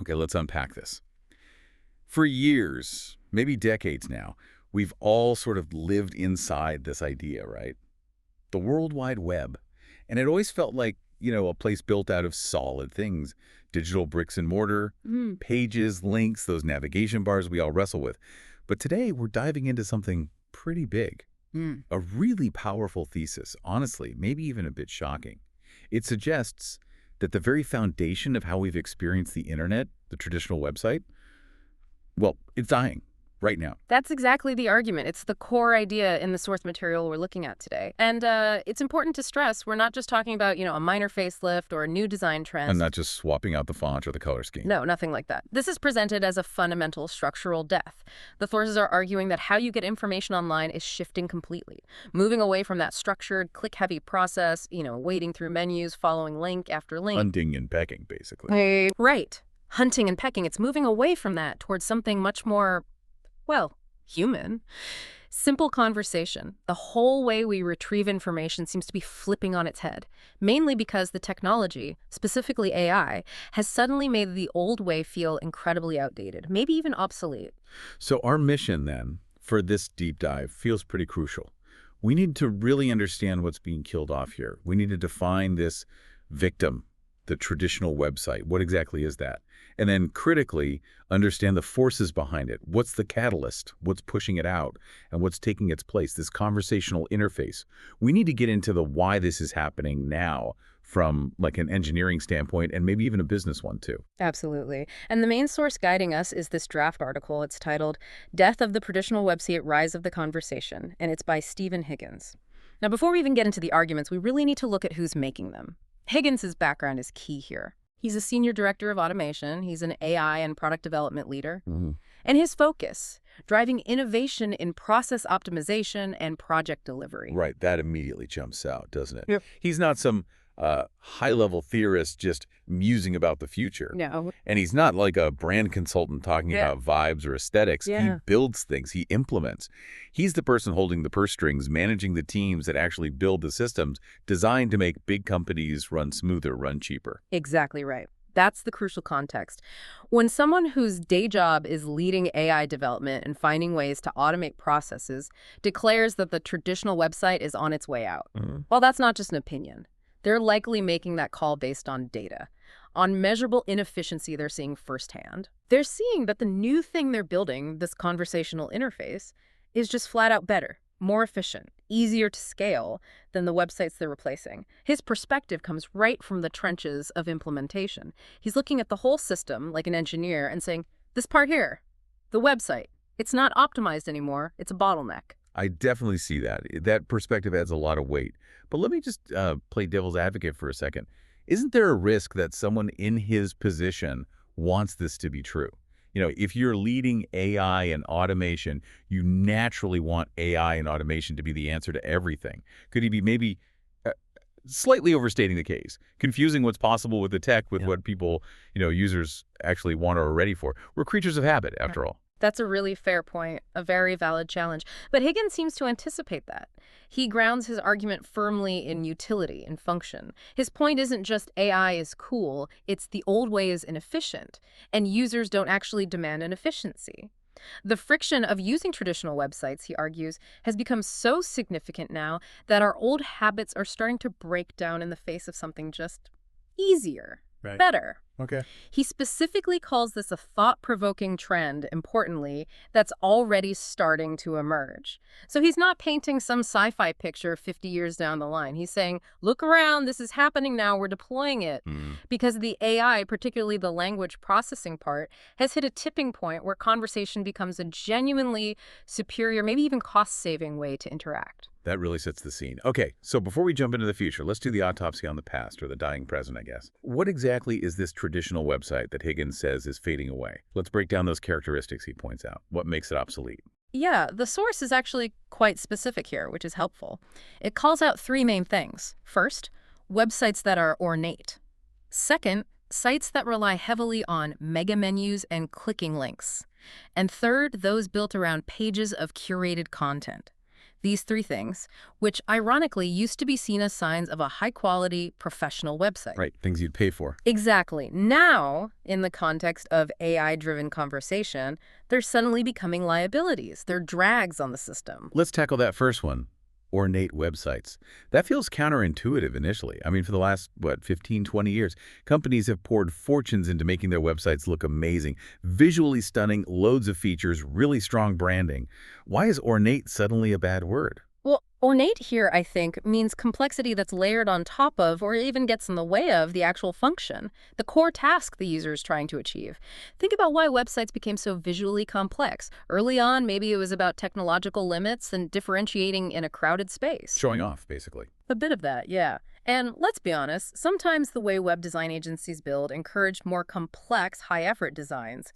Okay, let's unpack this. For years, maybe decades now, we've all sort of lived inside this idea, right? The World Wide Web. And it always felt like, a place built out of solid things. Digital bricks and mortar, Mm. pages, links, those navigation bars we all wrestle with. But today, we're diving into something pretty big. Mm. A really powerful thesis, honestly, maybe even a bit shocking. It suggests that the very foundation of how we've experienced the internet, the traditional website, well, it's dying right now. That's exactly the argument. It's the core idea in the source material we're looking at today. And it's important to stress we're not just talking about, a minor facelift or a new design trend. And not just swapping out the font or the color scheme. No, nothing like that. This is presented as a fundamental structural death. The sources are arguing that how you get information online is shifting completely, moving away from that structured, click-heavy process, wading through menus, following link after link. Hunting and pecking, basically. Right. Hunting and pecking. It's moving away from that towards something much more, well, human. Simple conversation. The whole way we retrieve information seems to be flipping on its head, mainly because the technology, specifically AI, has suddenly made the old way feel incredibly outdated, maybe even obsolete. So our mission, then, for this deep dive feels pretty crucial. We need to really understand what's being killed off here. We need to define this victim, the traditional website. What exactly is that? And then critically understand the forces behind it. What's the catalyst? What's pushing it out? And what's taking its place? This conversational interface. We need to get into the why this is happening now from like an engineering standpoint and maybe even a business one too. Absolutely. And the main source guiding us is this draft article. It's titled Death of the Traditional Website, Rise of the Conversation, and it's by Stephen Higgins. Now, before we even get into the arguments, we really need to look at who's making them. Higgins' background is key here. He's a senior director of automation. He's an AI and product development leader. And his focus, driving innovation in process optimization and project delivery. Right, that immediately jumps out, doesn't it? Yep. He's not some high-level theorist just musing about the future. No. And he's not like a brand consultant talking about vibes or aesthetics. Yeah. He builds things. He implements. He's the person holding the purse strings, managing the teams that actually build the systems designed to make big companies run smoother, run cheaper. Exactly right. That's the crucial context. When someone whose day job is leading AI development and finding ways to automate processes declares that the traditional website is on its way out, well, that's not just an opinion. They're likely making that call based on data, on measurable inefficiency they're seeing firsthand. They're seeing that the new thing they're building, this conversational interface, is just flat out better, more efficient, easier to scale than the websites they're replacing. His perspective comes right from the trenches of implementation. He's looking at the whole system like an engineer and saying, this part here, the website, it's not optimized anymore, it's a bottleneck. I definitely see that. That perspective adds a lot of weight. But let me just play devil's advocate for a second. Isn't there a risk that someone in his position wants this to be true? If you're leading AI and automation, you naturally want AI and automation to be the answer to everything. Could he be maybe slightly overstating the case, confusing what's possible with the tech with what people, users actually want or are ready for? We're creatures of habit, after all. That's a really fair point, a very valid challenge. But Higgins seems to anticipate that. He grounds his argument firmly in utility and function. His point isn't just AI is cool, it's the old way is inefficient, and users don't actually demand an efficiency. The friction of using traditional websites, he argues, has become so significant now that our old habits are starting to break down in the face of something just easier, better. Okay. He specifically calls this a thought-provoking trend, importantly, that's already starting to emerge. So he's not painting some sci-fi picture 50 years down the line. He's saying, look around, this is happening now, we're deploying it. Because the AI, particularly the language processing part, has hit a tipping point where conversation becomes a genuinely superior, maybe even cost-saving way to interact. That really sets the scene. Okay, so before we jump into the future, let's do the autopsy on the past, or the dying present, I guess. What exactly is this traditional website that Higgins says is fading away? Let's break down those characteristics he points out. What makes it obsolete? Yeah, the source is actually quite specific here, which is helpful. It calls out three main things. First, websites that are ornate. Second, sites that rely heavily on mega menus and clicking links. And third, those built around pages of curated content. These three things, which ironically used to be seen as signs of a high-quality, professional website. Right, things you'd pay for. Exactly. Now, in the context of AI-driven conversation, they're suddenly becoming liabilities. They're drags on the system. Let's tackle that first one. Ornate websites. That feels counterintuitive initially. I mean, for the last, 15, 20 years, companies have poured fortunes into making their websites look amazing, visually stunning, loads of features, really strong branding. Why is ornate suddenly a bad word? Well, ornate here, I think, means complexity that's layered on top of or even gets in the way of the actual function, the core task the user is trying to achieve. Think about why websites became so visually complex. Early on, maybe it was about technological limits and differentiating in a crowded space. Showing off, basically. A bit of that, yeah. And let's be honest, sometimes the way web design agencies build encouraged more complex, high-effort designs.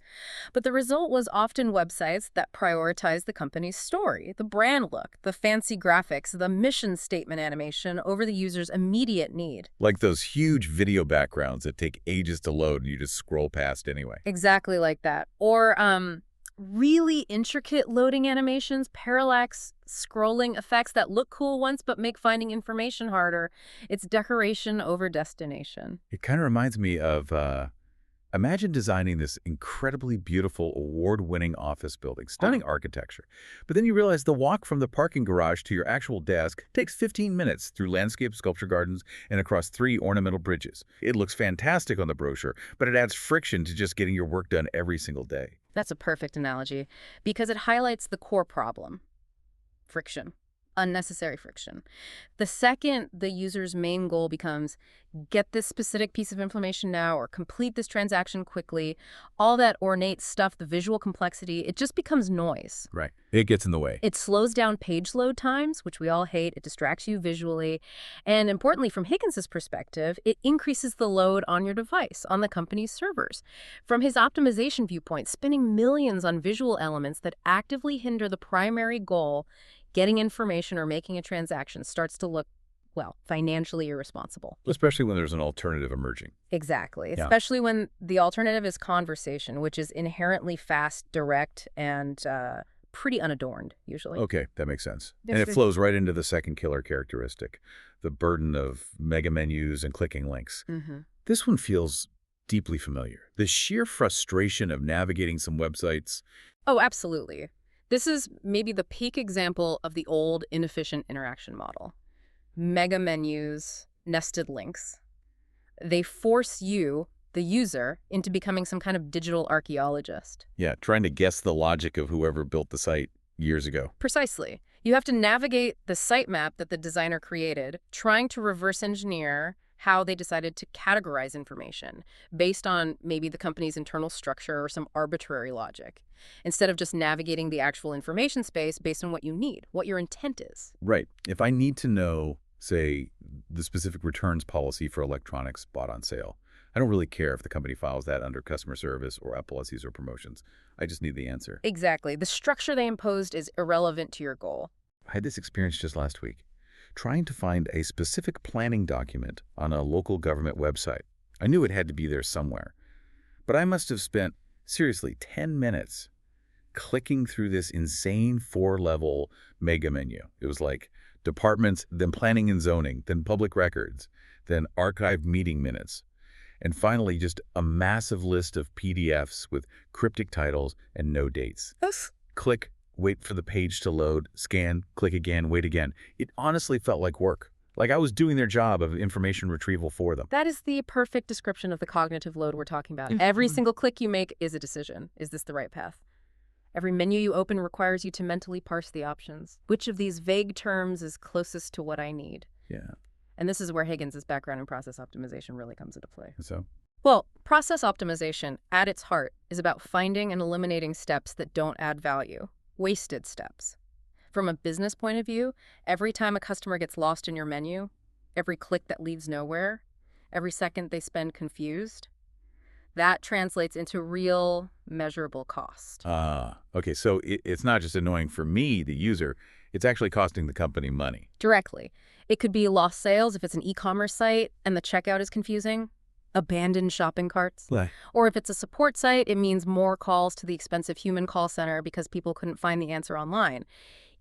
But the result was often websites that prioritized the company's story, the brand look, the fancy graphics, the mission statement animation over the user's immediate need. Like those huge video backgrounds that take ages to load and you just scroll past anyway. Exactly like that. Or, really intricate loading animations, parallax scrolling effects that look cool once but make finding information harder. It's decoration over destination. It kind of reminds me of, imagine designing this incredibly beautiful, award-winning office building, stunning architecture. But then you realize the walk from the parking garage to your actual desk takes 15 minutes through landscape sculpture gardens and across 3 ornamental bridges. It looks fantastic on the brochure, but it adds friction to just getting your work done every single day. That's a perfect analogy because it highlights the core problem. Friction. Unnecessary friction. The second the user's main goal becomes get this specific piece of information now or complete this transaction quickly, all that ornate stuff, the visual complexity, it just becomes noise. Right. It gets in the way. It slows down page load times, which we all hate. It distracts you visually. And importantly, from Higgins's perspective, it increases the load on your device, on the company's servers. From his optimization viewpoint, spending millions on visual elements that actively hinder the primary goal, getting information or making a transaction, starts to look, well, financially irresponsible. Especially when there's an alternative emerging. Exactly. Yeah. Especially when the alternative is conversation, which is inherently fast, direct, and pretty unadorned, usually. Okay, that makes sense. Yes, And it sir. flows right into the second killer characteristic, the burden of mega menus and clicking links. Mm-hmm. This one feels deeply familiar. The sheer frustration of navigating some websites. Oh, absolutely. This is maybe the peak example of the old, inefficient interaction model. Mega menus, nested links. They force you, the user, into becoming some kind of digital archaeologist. Yeah, trying to guess the logic of whoever built the site years ago. Precisely. You have to navigate the sitemap that the designer created, trying to reverse engineer how they decided to categorize information based on maybe the company's internal structure or some arbitrary logic, instead of just navigating the actual information space based on what you need, what your intent is. Right. If I need to know, say, the specific returns policy for electronics bought on sale, I don't really care if the company files that under customer service or app policies or promotions. I just need the answer. Exactly. The structure they imposed is irrelevant to your goal. I had this experience just last week, trying to find a specific planning document on a local government website. I knew it had to be there somewhere, but I must have spent, seriously, 10 minutes clicking through this insane 4-level mega menu. It was like departments, then planning and zoning, then public records, then archived meeting minutes, and finally just a massive list of PDFs with cryptic titles and no dates. Click, wait for the page to load, scan, click again, wait again. It honestly felt like work. Like I was doing their job of information retrieval for them. That is the perfect description of the cognitive load we're talking about. Every single click you make is a decision. Is this the right path? Every menu you open requires you to mentally parse the options. Which of these vague terms is closest to what I need? Yeah. And this is where Higgins's background in process optimization really comes into play. So, Well, process optimization, at its heart, is about finding and eliminating steps that don't add value, wasted steps. From a business point of view, every time a customer gets lost in your menu, every click that leads nowhere, every second they spend confused, that translates into real, measurable cost. okay, so it's not just annoying for me, the user, it's actually costing the company money. Directly. It could be lost sales if it's an e-commerce site and the checkout is confusing, abandoned shopping carts. Or if it's a support site, it means more calls to the expensive human call center because people couldn't find the answer online.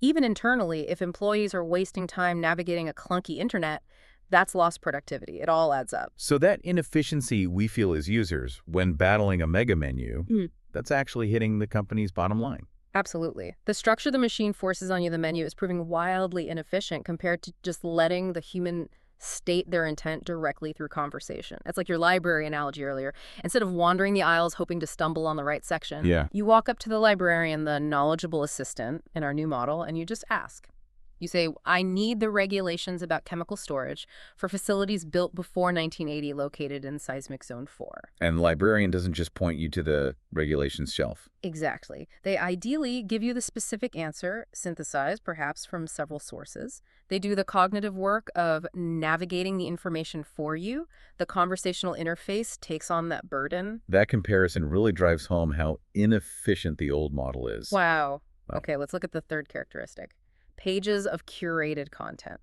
Even internally, if employees are wasting time navigating a clunky internet, that's lost productivity. It all adds up. So that inefficiency we feel as users when battling a mega menu, that's actually hitting the company's bottom line. Absolutely. The structure the machine forces on you, the menu, is proving wildly inefficient compared to just letting the human state their intent directly through conversation. It's like your library analogy earlier. Instead of wandering the aisles hoping to stumble on the right section, Yeah. you walk up to the librarian, the knowledgeable assistant in our new model, and you just ask. You say, I need the regulations about chemical storage for facilities built before 1980 located in seismic zone 4. And the librarian doesn't just point you to the regulations shelf. Exactly. They ideally give you the specific answer, synthesized perhaps from several sources. They do the cognitive work of navigating the information for you. The conversational interface takes on that burden. That comparison really drives home how inefficient the old model is. Wow. Wow. Okay, let's look at the third characteristic. Pages of curated content.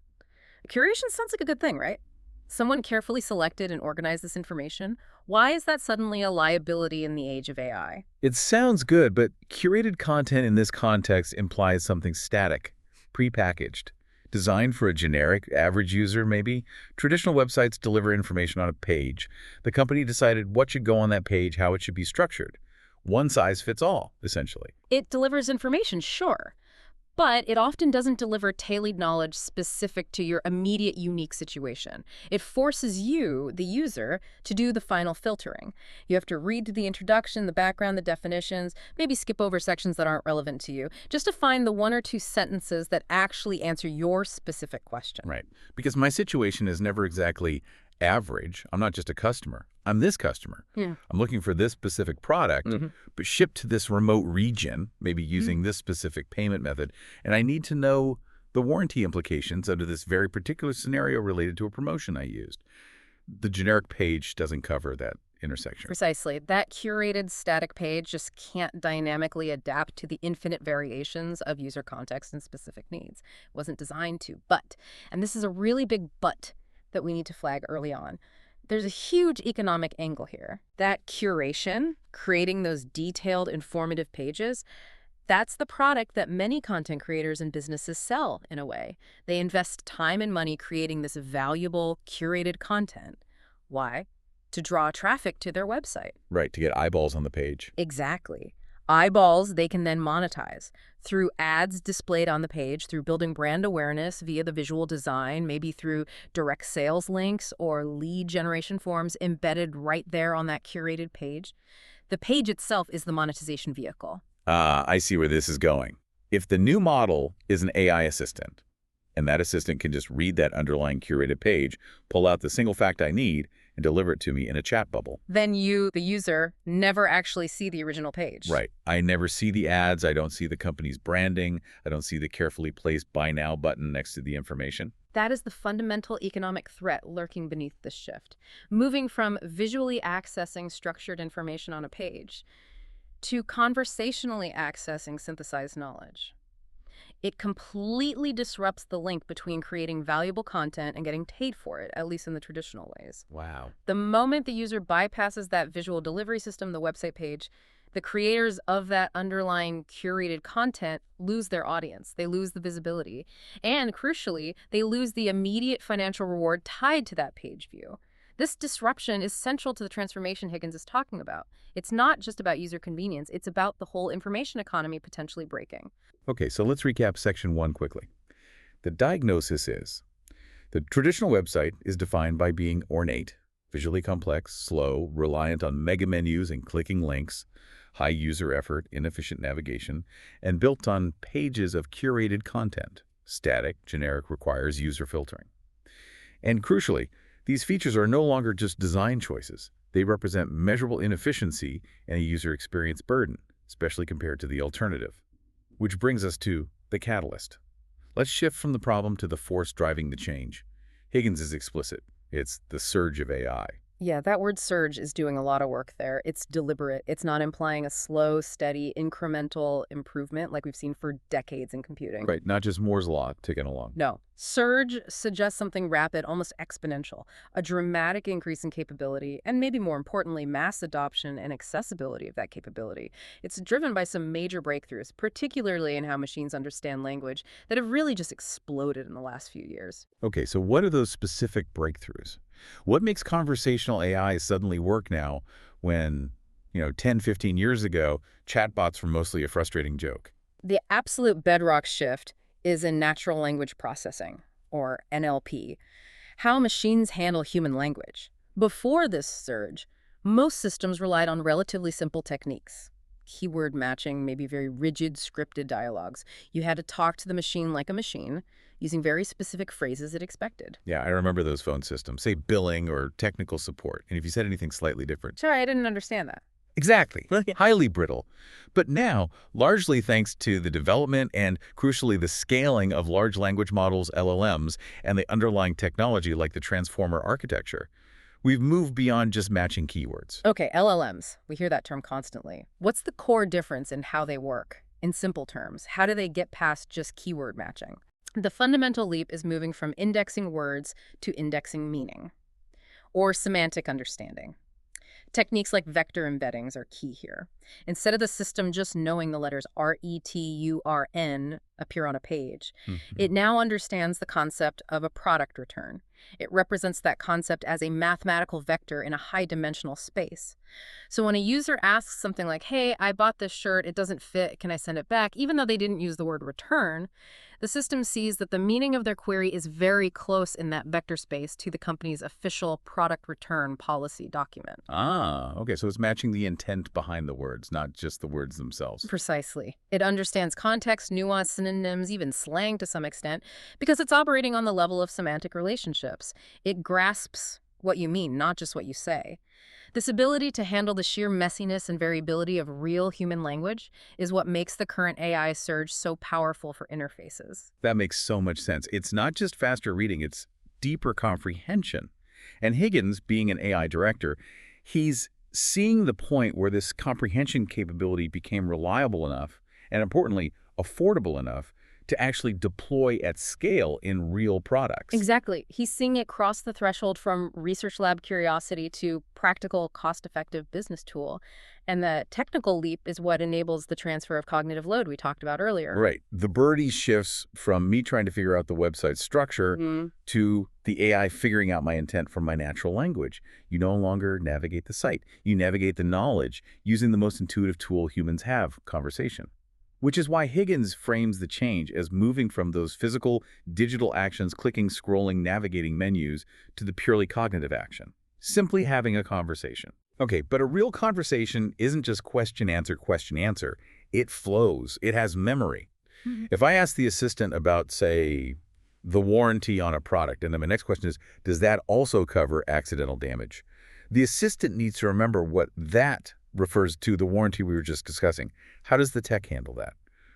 Curation sounds like a good thing, right? Someone carefully selected and organized this information. Why is that suddenly a liability in the age of AI? It sounds good, but curated content in this context implies something static, prepackaged, designed for a generic, average user maybe. Traditional websites deliver information on a page. The company decided what should go on that page, how it should be structured. One size fits all, essentially. It delivers information, sure, but it often doesn't deliver tailored knowledge specific to your immediate unique situation. It forces you, the user, to do the final filtering. You have to read the introduction, the background, the definitions, maybe skip over sections that aren't relevant to you, just to find the one or two sentences that actually answer your specific question. Right. Because my situation is never exactly average. I'm not just a customer. I'm this customer. Yeah. I'm looking for this specific product, but shipped to this remote region, maybe using this specific payment method. And I need to know the warranty implications under this very particular scenario related to a promotion I used. The generic page doesn't cover that intersection. Precisely. That curated static page just can't dynamically adapt to the infinite variations of user context and specific needs. It wasn't designed to. But, and this is a really big but that we need to flag early on, there's a huge economic angle here. That curation, creating those detailed, informative pages, that's the product that many content creators and businesses sell, in a way. They invest time and money creating this valuable, curated content. Why? To draw traffic to their website. Right, to get eyeballs on the page. Exactly. Eyeballs they can then monetize through ads displayed on the page, through building brand awareness via the visual design, maybe through direct sales links or lead generation forms embedded right there on that curated page. The page itself is the monetization vehicle. I see where this is going. If the new model is an AI assistant, and that assistant can just read that underlying curated page, pull out the single fact I need, and deliver it to me in a chat bubble. Then you, the user, never actually see the original page. Right. I never see the ads. I don't see the company's branding. I don't see the carefully placed Buy Now button next to the information. That is the fundamental economic threat lurking beneath this shift. Moving from visually accessing structured information on a page to conversationally accessing synthesized knowledge. It completely disrupts the link between creating valuable content and getting paid for it, at least in the traditional ways. Wow. The moment the user bypasses that visual delivery system, the website page, the creators of that underlying curated content lose their audience. They lose the visibility. And crucially, they lose the immediate financial reward tied to that page view. This disruption is central to the transformation Higgins is talking about. It's not just about user convenience. It's about the whole information economy potentially breaking. Okay, so let's recap section 1 quickly. The diagnosis is the traditional website is defined by being ornate, visually complex, slow, reliant on mega menus and clicking links, high user effort, inefficient navigation, and built on pages of curated content. Static, generic, requires user filtering. And crucially, these features are no longer just design choices. They represent measurable inefficiency and a user experience burden, especially compared to the alternative. Which brings us to the catalyst. Let's shift from the problem to the force driving the change. Higgins is explicit. It's the surge of AI. Yeah, that word surge is doing a lot of work there. It's deliberate. It's not implying a slow, steady, incremental improvement like we've seen for decades in computing. Right, not just Moore's Law ticking along. No. Surge suggests something rapid, almost exponential, a dramatic increase in capability, and maybe more importantly, mass adoption and accessibility of that capability. It's driven by some major breakthroughs, particularly in how machines understand language, that have really just exploded in the last few years. Okay, so what are those specific breakthroughs? What makes conversational AI suddenly work now when, 10, 15 years ago, chatbots were mostly a frustrating joke? The absolute bedrock shift is in natural language processing, or NLP, how machines handle human language. Before this surge, most systems relied on relatively simple techniques. Keyword matching, maybe very rigid scripted dialogues. You had to talk to the machine like a machine, using very specific phrases it expected. Yeah, I remember those phone systems, say billing or technical support, and if you said anything slightly different. Sorry, I didn't understand that. Exactly. Highly brittle. But now, largely thanks to the development and, crucially, the scaling of large language models, LLMs, and the underlying technology like the transformer architecture, we've moved beyond just matching keywords. Okay, LLMs. We hear that term constantly. What's the core difference in how they work? In simple terms, how do they get past just keyword matching? The fundamental leap is moving from indexing words to indexing meaning, or semantic understanding. Techniques like vector embeddings are key here. Instead of the system just knowing the letters RETURN appear on a page, it now understands the concept of a product return. It represents that concept as a mathematical vector in a high-dimensional space. So when a user asks something like, hey, I bought this shirt, it doesn't fit, can I send it back? Even though they didn't use the word return, the system sees that the meaning of their query is very close in that vector space to the company's official product return policy document. Ah, okay, so it's matching the intent behind the words, not just the words themselves. Precisely. It understands context, nuance, synonyms, even slang to some extent, because it's operating on the level of semantic relationships. It grasps what you mean, not just what you say. This ability to handle the sheer messiness and variability of real human language is what makes the current AI surge so powerful for interfaces. That makes so much sense. It's not just faster reading, it's deeper comprehension. And Higgins, being an AI director, he's seeing the point where this comprehension capability became reliable enough, and importantly, affordable enough, to actually deploy at scale in real products. Exactly. He's seeing it cross the threshold from research lab curiosity to practical, cost-effective business tool. And the technical leap is what enables the transfer of cognitive load we talked about earlier. Right. The birdie shifts from me trying to figure out the website structure to the AI figuring out my intent from my natural language. You no longer navigate the site. You navigate the knowledge using the most intuitive tool humans have, conversation. Which is why Higgins frames the change as moving from those physical, digital actions, clicking, scrolling, navigating menus, to the purely cognitive action. Simply having a conversation. Okay, but a real conversation isn't just question, answer, question, answer. It flows. It has memory. If I ask the assistant about, say, the warranty on a product, and then my next question is, does that also cover accidental damage? The assistant needs to remember what that refers to, the warranty we were just discussing. How does the tech handle that?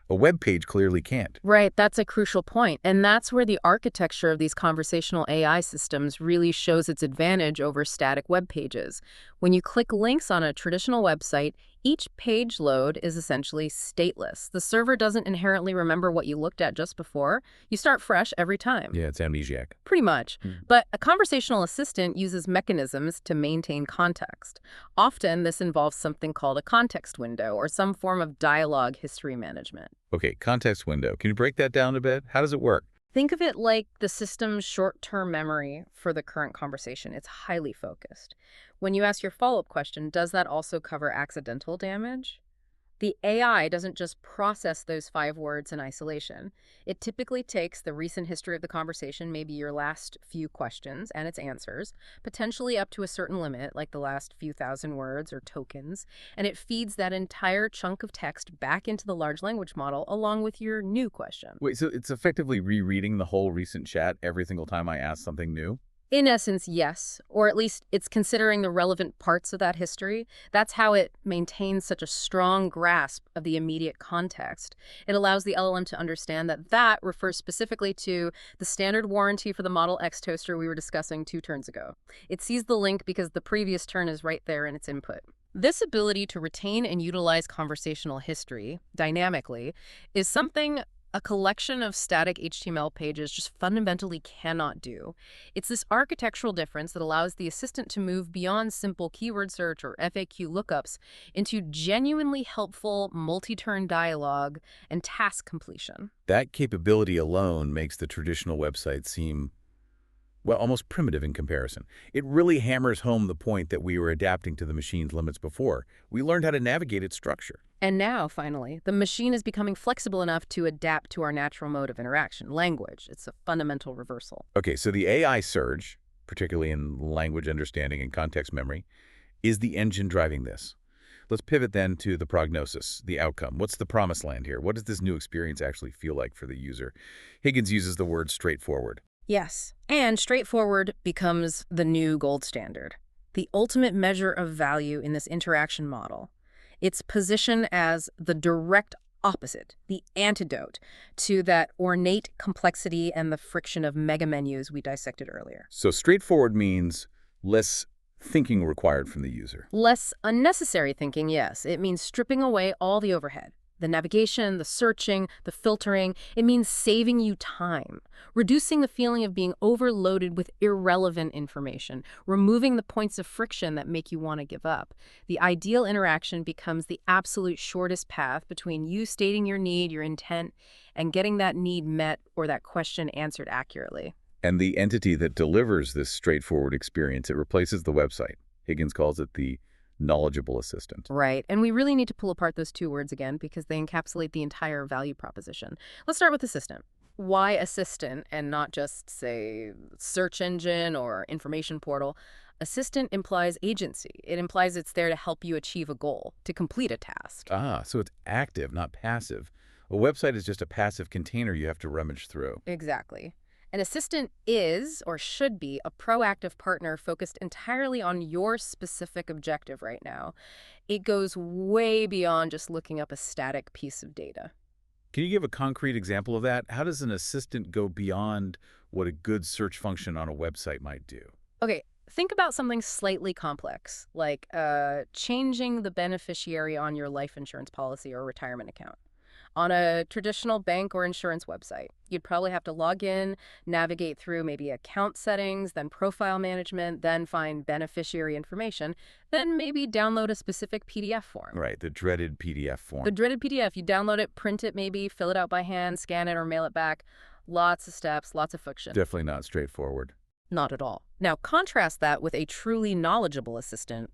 A web page clearly can't. Right, that's a crucial point. And that's where the architecture of these conversational AI systems really shows its advantage over static web pages. When you click links on a traditional website, each page load is essentially stateless. The server doesn't inherently remember what you looked at just before. You start fresh every time. Yeah, it's amnesiac. Pretty much. But a conversational assistant uses mechanisms to maintain context. Often, this involves something called a context window or some form of dialogue history management. Okay, context window. Can you break that down a bit? How does it work? Think of it like the system's short-term memory for the current conversation. It's highly focused. When you ask your follow-up question, does that also cover accidental damage? The AI doesn't just process those 5 words in isolation. It typically takes the recent history of the conversation, maybe your last few questions and its answers, potentially up to a certain limit, like the last few thousand words or tokens, and it feeds that entire chunk of text back into the large language model along with your new question. Wait, so it's effectively rereading the whole recent chat every single time I ask something new? In essence, yes, or at least it's considering the relevant parts of that history. That's how it maintains such a strong grasp of the immediate context. It allows the LLM to understand that that refers specifically to the standard warranty for the Model X toaster we were discussing 2 turns ago. It sees the link because the previous turn is right there in its input. This ability to retain and utilize conversational history dynamically is something a collection of static HTML pages just fundamentally cannot do. It's this architectural difference that allows the assistant to move beyond simple keyword search or FAQ lookups into genuinely helpful multi-turn dialogue and task completion. That capability alone makes the traditional website seem, well, almost primitive in comparison. It really hammers home the point that we were adapting to the machine's limits before. We learned how to navigate its structure. And now, finally, the machine is becoming flexible enough to adapt to our natural mode of interaction, language. It's a fundamental reversal. Okay, so the AI surge, particularly in language understanding and context memory, is the engine driving this. Let's pivot then to the prognosis, the outcome. What's the promised land here? What does this new experience actually feel like for the user? Higgins uses the word straightforward. Yes, and straightforward becomes the new gold standard, the ultimate measure of value in this interaction model. Its position as the direct opposite, the antidote to that ornate complexity and the friction of mega menus we dissected earlier. So straightforward means less thinking required from the user. Less unnecessary thinking, yes. It means stripping away all the overhead. The navigation, the searching, the filtering. It means saving you time, reducing the feeling of being overloaded with irrelevant information, removing the points of friction that make you want to give up. The ideal interaction becomes the absolute shortest path between you stating your need, your intent, and getting that need met or that question answered accurately. And the entity that delivers this straightforward experience, it replaces the website. Higgins calls it the knowledgeable assistant. Right. And we really need to pull apart those 2 words again because they encapsulate the entire value proposition. Let's start with assistant. Why assistant and not just, say, search engine or information portal? Assistant implies agency. It implies it's there to help you achieve a goal, to complete a task. Ah, so it's active, not passive. A website is just a passive container you have to rummage through. Exactly. An assistant is, or should be, a proactive partner focused entirely on your specific objective right now. It goes way beyond just looking up a static piece of data. Can you give a concrete example of that? How does an assistant go beyond what a good search function on a website might do? Okay, think about something slightly complex, like changing the beneficiary on your life insurance policy or retirement account. On a traditional bank or insurance website, you'd probably have to log in, navigate through maybe account settings, then profile management, then find beneficiary information, then maybe download a specific PDF form. Right, the dreaded PDF form. The dreaded PDF, you download it, print it maybe, fill it out by hand, scan it or mail it back. Lots of steps, lots of friction. Definitely not straightforward. Not at all. Now contrast that with a truly knowledgeable assistant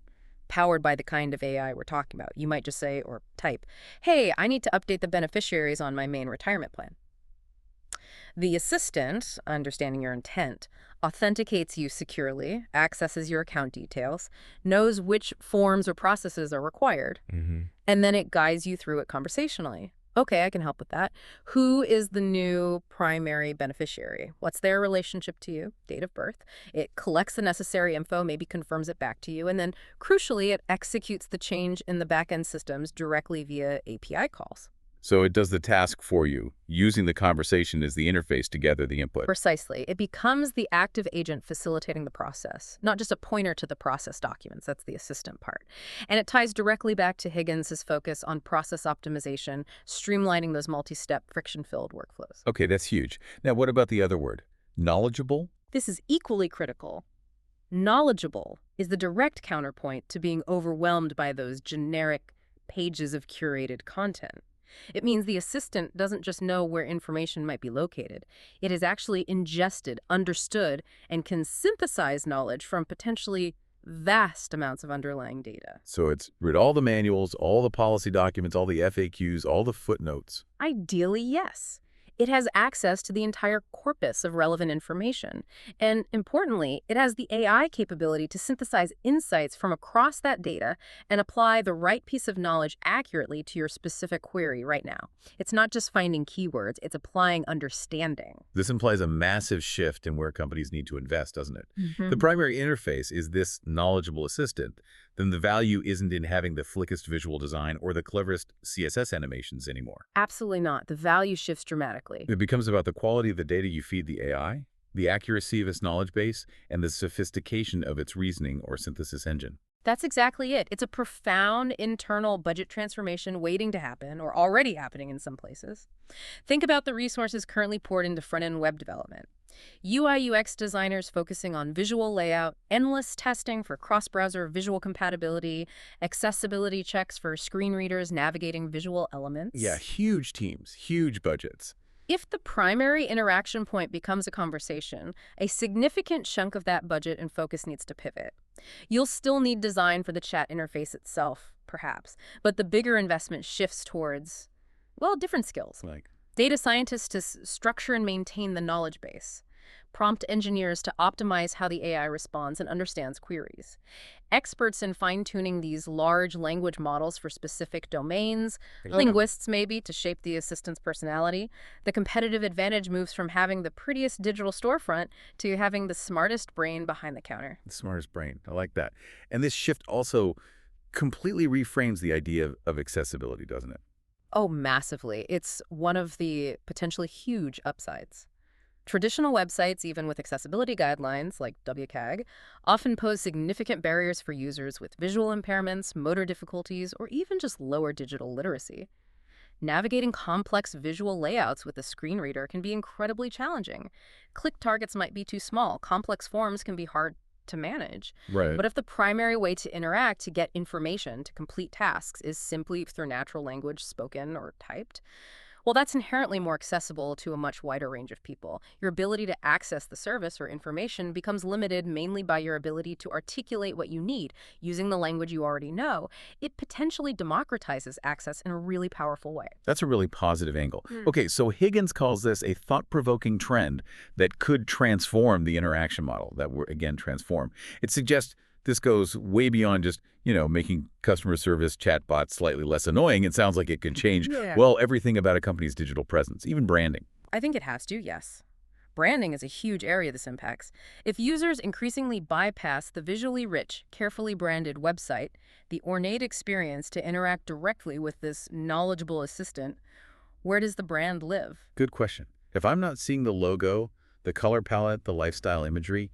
powered by the kind of AI we're talking about. You might just say or type, hey, I need to update the beneficiaries on my main retirement plan. The assistant, understanding your intent, authenticates you securely, accesses your account details, knows which forms or processes are required, and then it guides you through it conversationally. Okay, I can help with that. Who is the new primary beneficiary? What's their relationship to you? Date of birth. It collects the necessary info, maybe confirms it back to you, and then, crucially, it executes the change in the back-end systems directly via API calls. So it does the task for you, using the conversation as the interface to gather the input. Precisely. It becomes the active agent facilitating the process, not just a pointer to the process documents. That's the assistant part. And it ties directly back to Higgins' focus on process optimization, streamlining those multi-step, friction-filled workflows. Okay, that's huge. Now, what about the other word? Knowledgeable? This is equally critical. Knowledgeable is the direct counterpoint to being overwhelmed by those generic pages of curated content. It means the assistant doesn't just know where information might be located. It has actually ingested, understood, and can synthesize knowledge from potentially vast amounts of underlying data. So it's read all the manuals, all the policy documents, all the FAQs, all the footnotes. Ideally, yes. It has access to the entire corpus of relevant information. And importantly, it has the AI capability to synthesize insights from across that data and apply the right piece of knowledge accurately to your specific query right now. It's not just finding keywords, it's applying understanding. This implies a massive shift in where companies need to invest, doesn't it? Mhm. The primary interface is this knowledgeable assistant, then the value isn't in having the slickest visual design or the cleverest CSS animations anymore. Absolutely not. The value shifts dramatically. It becomes about the quality of the data you feed the AI, the accuracy of its knowledge base, and the sophistication of its reasoning or synthesis engine. That's exactly it. It's a profound internal budget transformation waiting to happen, or already happening in some places. Think about the resources currently poured into front-end web development. UI/UX designers focusing on visual layout, endless testing for cross-browser visual compatibility, accessibility checks for screen readers navigating visual elements. Yeah, huge teams, huge budgets. If the primary interaction point becomes a conversation, a significant chunk of that budget and focus needs to pivot. You'll still need design for the chat interface itself, perhaps, but the bigger investment shifts towards, well, different skills. Like, Data scientists to structure and maintain the knowledge base. Prompt engineers to optimize how the AI responds and understands queries. Experts in fine-tuning these large language models for specific domains. Linguists, maybe, to shape the assistant's personality. The competitive advantage moves from having the prettiest digital storefront to having the smartest brain behind the counter. the smartest brain. I like that. And this shift also completely reframes the idea of accessibility, doesn't it? Oh, massively. It's one of the potentially huge upsides. Traditional websites, even with accessibility guidelines like WCAG, often pose significant barriers for users with visual impairments, motor difficulties, or even just lower digital literacy. Navigating complex visual layouts with a screen reader can be incredibly challenging. Click targets might be too small. Complex forms can be hard to manage. Right. But if the primary way to interact, to get information, to complete tasks, is simply through natural language spoken or typed, well, that's inherently more accessible to a much wider range of people. Your ability to access the service or information becomes limited mainly by your ability to articulate what you need using the language you already know. It potentially democratizes access in a really powerful way. That's a really positive angle. Okay, so Higgins calls this a thought-provoking trend that could transform the interaction model, that we're, again, transform. It suggests this goes way beyond just, making customer service chatbots slightly less annoying. It sounds like it could change, well, everything about a company's digital presence, even branding. I think it has to, yes. Branding is a huge area this impacts. If users increasingly bypass the visually rich, carefully branded website, the ornate experience to interact directly with this knowledgeable assistant, where does the brand live? Good question. If I'm not seeing the logo, the color palette, the lifestyle imagery,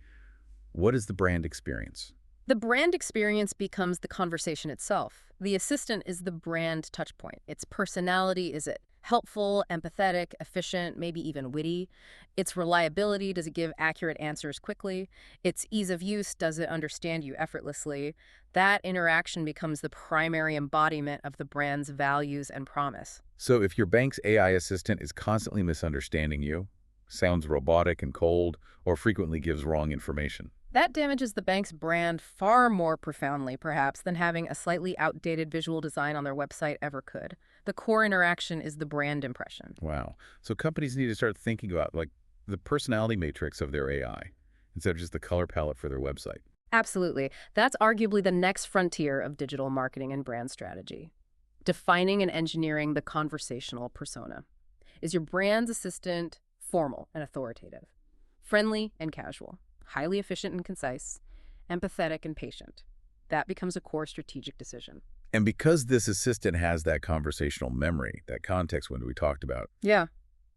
what is the brand experience? The brand experience becomes the conversation itself. The assistant is the brand touchpoint. Its personality, is it helpful, empathetic, efficient, maybe even witty? Its reliability, does it give accurate answers quickly? Its ease of use, does it understand you effortlessly? That interaction becomes the primary embodiment of the brand's values and promise. So if your bank's AI assistant is constantly misunderstanding you, sounds robotic and cold, or frequently gives wrong information, That damages the bank's brand far more profoundly, perhaps, than having a slightly outdated visual design on their website ever could. The core interaction is the brand impression. wow. So companies need to start thinking about, like, the personality matrix of their AI instead of just the color palette for their website. Absolutely. That's arguably the next frontier of digital marketing and brand strategy. Defining and engineering the conversational persona. Is your brand's assistant formal and authoritative, friendly and casual, highly efficient and concise, empathetic and patient? That becomes a core strategic decision. And because this assistant has that conversational memory, that context window we talked about, Yeah,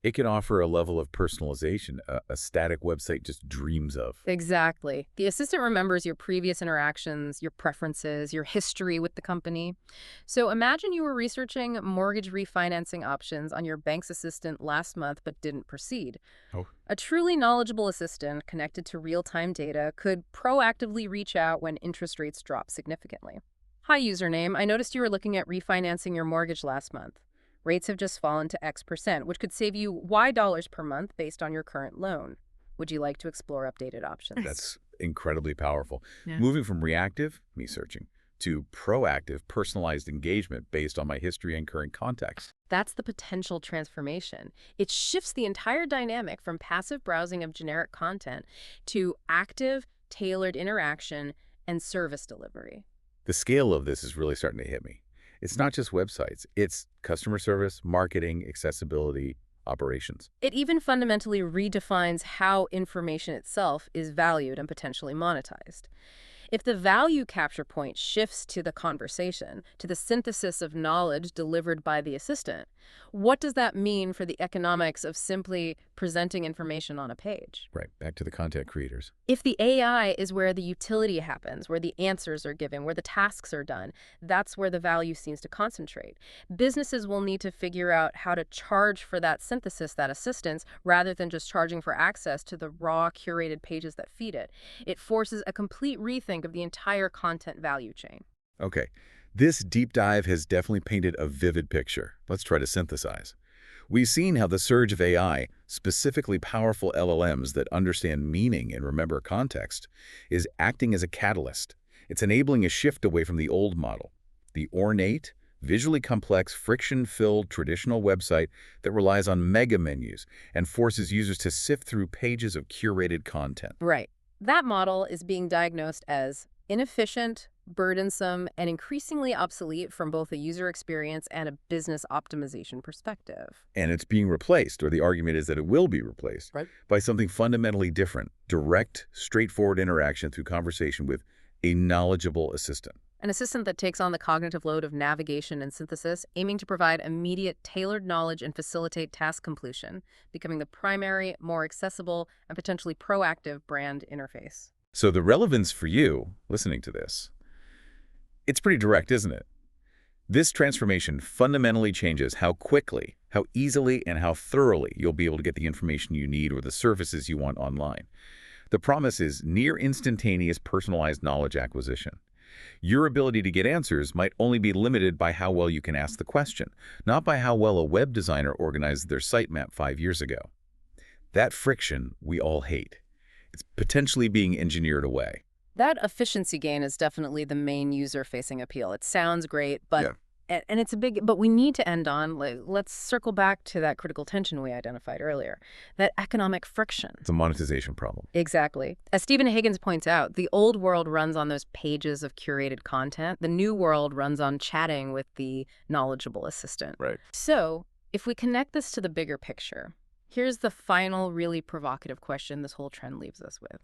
it can offer a level of personalization a static website just dreams of. exactly. The assistant remembers your previous interactions, your preferences, your history with the company. So imagine you were researching mortgage refinancing options on your bank's assistant last month but didn't proceed. Oh. A truly knowledgeable assistant connected to real-time data could proactively reach out when interest rates drop significantly. Hi, username. I noticed you were looking at refinancing your mortgage last month. Rates have just fallen to X%, which could save you Y dollars per month based on your current loan. Would you like to explore updated options? That's incredibly powerful. Yeah. Moving from reactive, me searching, to proactive, personalized engagement based on my history and current context. That's the potential transformation. It shifts the entire dynamic from passive browsing of generic content to active, tailored interaction and service delivery. The scale of this is really starting to hit me. It's not just websites. It's customer service, marketing, accessibility, operations. It even fundamentally redefines how information itself is valued and potentially monetized. If the value capture point shifts to the conversation, to the synthesis of knowledge delivered by the assistant, what does that mean for the economics of simply presenting information on a page? Right, back to the content creators. If the AI is where the utility happens, where the answers are given, where the tasks are done, that's where the value seems to concentrate. Businesses will need to figure out how to charge for that synthesis, that assistance, rather than just charging for access to the raw, curated pages that feed it. It forces a complete rethink of the entire content value chain. Okay, this deep dive has definitely painted a vivid picture. Let's try to synthesize. We've seen how the surge of AI, specifically powerful LLMs that understand meaning and remember context, is acting as a catalyst. It's enabling a shift away from the old model, the ornate, visually complex, friction-filled traditional website that relies on mega menus and forces users to sift through pages of curated content. Right. That model is being diagnosed as inefficient, burdensome, and increasingly obsolete from both a user experience and a business optimization perspective. And it's being replaced, or the argument is that it will be replaced, Right. by something fundamentally different, direct, straightforward interaction through conversation with a knowledgeable assistant. An assistant that takes on the cognitive load of navigation and synthesis, aiming to provide immediate, tailored knowledge and facilitate task completion, becoming the primary, more accessible, and potentially proactive brand interface. So the relevance for you, listening to this, it's pretty direct, isn't it? This transformation fundamentally changes how quickly, how easily, and how thoroughly you'll be able to get the information you need or the services you want online. The promise is near instantaneous personalized knowledge acquisition. Your ability to get answers might only be limited by how well you can ask the question, not by how well a web designer organized their sitemap 5 years ago. That friction we all hate. It's potentially being engineered away. That efficiency gain is definitely the main user-facing appeal. It sounds great, but and it's a big, but we need to end on, let's circle back to that critical tension we identified earlier, that economic friction. It's a monetization problem. Exactly. As Stephen Higgins points out, the old world runs on those pages of curated content. The new world runs on chatting with the knowledgeable assistant. Right. So if we connect this to the bigger picture, here's the final really provocative question this whole trend leaves us with.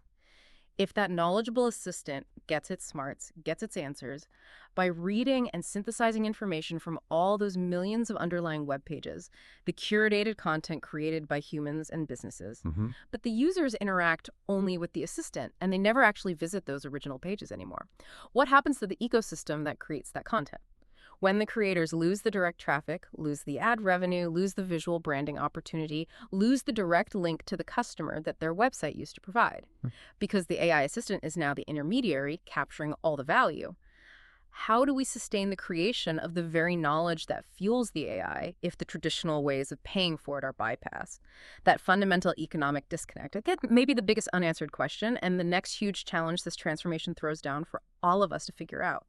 If that knowledgeable assistant gets its smarts, gets its answers, by reading and synthesizing information from all those millions of underlying web pages, the curated content created by humans and businesses, but the users interact only with the assistant and they never actually visit those original pages anymore. What happens to the ecosystem that creates that content? When the creators lose the direct traffic, lose the ad revenue, lose the visual branding opportunity, lose the direct link to the customer that their website used to provide, because the AI assistant is now the intermediary capturing all the value. How do we sustain the creation of the very knowledge that fuels the AI if the traditional ways of paying for it are bypassed? That fundamental economic disconnect, again, maybe the biggest unanswered question and the next huge challenge this transformation throws down for all of us to figure out.